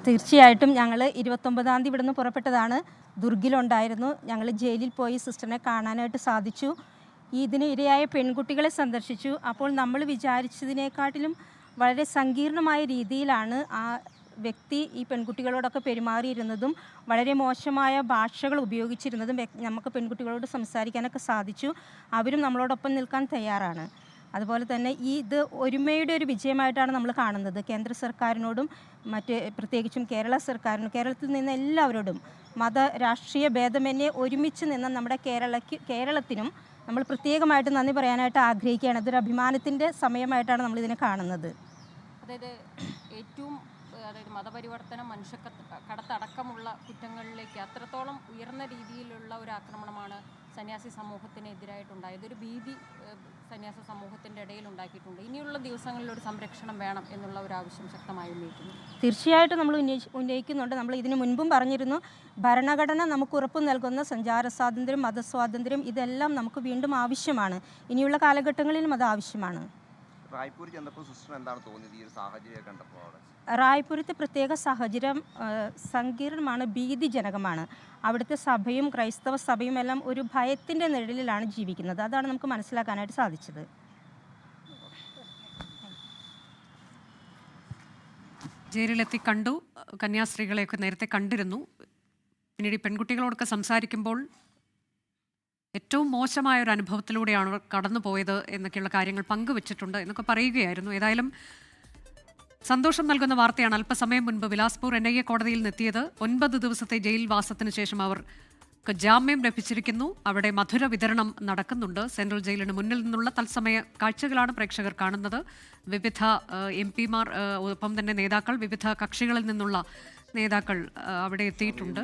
തീർച്ചയായിട്ടും ഞങ്ങൾ 29-ാം തീയതി ഇവിടുന്ന് പുറപ്പെട്ടതാണ്. ദുർഗിലുണ്ടായിരുന്നു. ഞങ്ങൾ ജയിലിൽ പോയി സിസ്റ്ററിനെ കാണാനായിട്ട് സാധിച്ചു. ഇതിന് ഇരയായ പെൺകുട്ടികളെ സന്ദർശിച്ചു. അപ്പോൾ നമ്മൾ വിചാരിച്ചതിനേക്കാട്ടിലും വളരെ സങ്കീർണമായ രീതിയിലാണ് ആ വ്യക്തി ഈ പെൺകുട്ടികളോടൊക്കെ പെരുമാറിയിരുന്നതും വളരെ മോശമായ ഭാഷകൾ ഉപയോഗിച്ചിരുന്നതും നമുക്ക് പെൺകുട്ടികളോട് സംസാരിക്കാനൊക്കെ സാധിച്ചു. അവരും നമ്മളോടൊപ്പം നിൽക്കാൻ തയ്യാറാണ്. അതുപോലെ തന്നെ ഇത് ഒരുമയുടെ ഒരു വിജയമായിട്ടാണ് നമ്മൾ കാണുന്നത്. കേന്ദ്ര സർക്കാരിനോടും പ്രത്യേകിച്ചും കേരള സർക്കാരിനും കേരളത്തിൽ നിന്ന് എല്ലാവരോടും രാഷ്ട്രീയ ഭേദമന്യേ ഒരുമിച്ച് നിന്ന നമ്മുടെ കേരളത്തിനും നമ്മൾ പ്രത്യേകമായിട്ട് നന്ദി പറയാനായിട്ട് ആഗ്രഹിക്കുകയാണ്. ഇതൊരു അഭിമാനത്തിൻ്റെ സമയമായിട്ടാണ് നമ്മളിതിനെ കാണുന്നത്. അതായത് മതപരിവർത്തനം, കടത്തടക്കമുള്ള കുറ്റങ്ങളിലേക്ക് അത്രത്തോളം ഉയർന്ന രീതിയിലുള്ള ഒരു ആക്രമണമാണ് സന്യാസി സമൂഹത്തിനെതിരായിട്ടുണ്ടായത്. ഒരു ഭീതി സന്യാസ സമൂഹത്തിൻ്റെ ഇടയിൽ ഉണ്ടാക്കിയിട്ടുണ്ട്. ഇനിയുള്ള ദിവസങ്ങളിൽ ഒരു സംരക്ഷണം വേണം എന്നുള്ള ഒരു ആവശ്യം ശക്തമായി ഉന്നയിക്കുന്നു. തീർച്ചയായിട്ടും നമ്മൾ ഉന്നയിക്കുന്നുണ്ട്. നമ്മൾ ഇതിനു മുൻപും പറഞ്ഞിരുന്നു, ഭരണഘടന നമുക്ക് ഉറപ്പ് നൽകുന്ന സഞ്ചാര സ്വാതന്ത്ര്യം, മതസ്വാതന്ത്ര്യം ഇതെല്ലാം നമുക്ക് വീണ്ടും ആവശ്യമാണ്. ഇനിയുള്ള കാലഘട്ടങ്ങളിലും അത് ആവശ്യമാണ്. റായ്പൂരിൽ ചെന്നപ്പോൾ സിസ്റ്റർ എന്താണ് തോന്നിയത് ഈ ഒരു സാഹചര്യം കണ്ടപ്പോൾ? റായ്പൂരത്തെ പ്രത്യേക സാഹചര്യം സങ്കീർണമാണ്, ഭീതിജനകമാണ്. അവിടുത്തെ സഭയും ക്രൈസ്തവ സഭയും എല്ലാം ഒരു ഭയത്തിൻ്റെ നിഴലിലാണ് ജീവിക്കുന്നത്. അതാണ് നമുക്ക് മനസ്സിലാക്കാനായിട്ട് സാധിച്ചത്. ജയിലിലെത്തി കണ്ടു, കന്യാസ്ത്രീകളെയൊക്കെ നേരത്തെ കണ്ടിരുന്നു. പിന്നീട് ഈ പെൺകുട്ടികളോടൊക്കെ സംസാരിക്കുമ്പോൾ ഏറ്റവും മോശമായ ഒരു അനുഭവത്തിലൂടെയാണ് അവർ കടന്നു പോയത് എന്നൊക്കെയുള്ള കാര്യങ്ങൾ പങ്കുവച്ചിട്ടുണ്ട് എന്നൊക്കെ പറയുകയായിരുന്നു. ഏതായാലും സന്തോഷം നൽകുന്ന വാർത്തയാണ്. അല്പസമയം മുൻപ് ബിലാസ്പൂർ NIA കോടതിയിൽ നിന്നെത്തിയത്. 9 ദിവസത്തെ ജയിൽ വാസത്തിന് ശേഷം അവർക്ക് ജാമ്യം ലഭിച്ചിരിക്കുന്നു. അവിടെ മധുര വിതരണം നടക്കുന്നുണ്ട്. സെൻട്രൽ ജയിലിന് മുന്നിൽ നിന്നുള്ള തത്സമയ കാഴ്ചകളാണ് പ്രേക്ഷകർ കാണുന്നത്. വിവിധ MP-മാർ, ഒപ്പം തന്നെ നേതാക്കൾ, വിവിധ കക്ഷികളിൽ നിന്നുള്ള നേതാക്കൾ അവിടെ എത്തിയിട്ടുണ്ട്.